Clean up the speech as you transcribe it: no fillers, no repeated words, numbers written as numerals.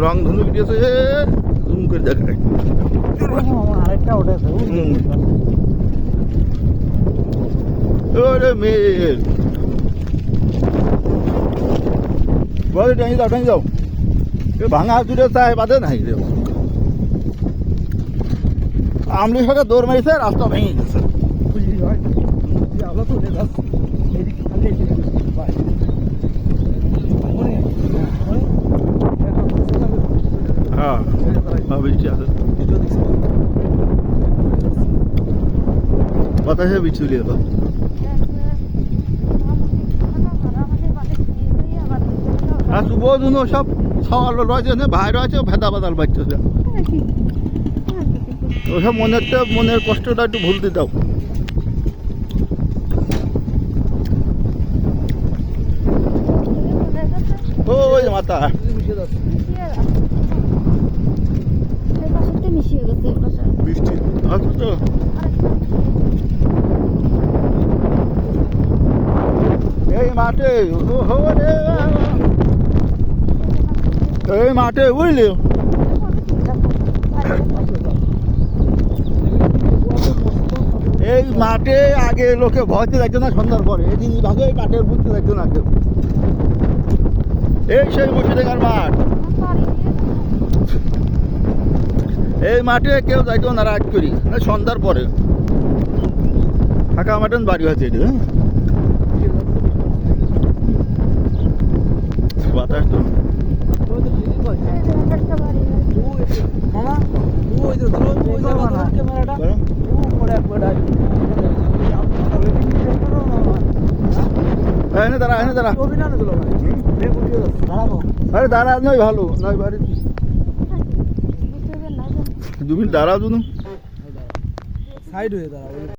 রং ধনু দিয়েছে জুম করে দেখায় আরেকটা উঠেছে ওরে মেয়ে বলে টাঙি দাও ভাঙা জুড়ে চায় বাদে নাই রে আমলি সঙ্গে দৌড় মারিছে রাস্তা ভেঙে গেছে হ্যাঁ বৃষ্টি আছে বাতাসে বিচ্ছুলি এবার আর শুভদিন সব সকাল রয়েছে ভাই রয়েছে ভেদা বাদাল বাচ্চাছে ওসব মনের কষ্টটা একটু ভুলতে দাও ওই মাথা বৃষ্টি আচ্ছা তো এই মাঠে এই মাঠে বুঝলি এই মাঠে আগে লোকে ভয়তে দেখতো না সন্ধ্যার পরে এই জিনিস ভাগে এই মাঠে বুঝতে দেখতো না কেউ এই সেই মুর্শিদাবাদ মাঠ এই মাঠে কেউ যাইতো না রাত করি সন্ধ্যার পরে ফাঁকা মাটন বাড়ি হয়েছে এটা বাতাস তো দাঁড়া আরে দাঁড়া নয় ভালো নয় বাড়ি 2 মিনিট দাঁড়াও দুনো সাইড হয়ে দাঁড়াও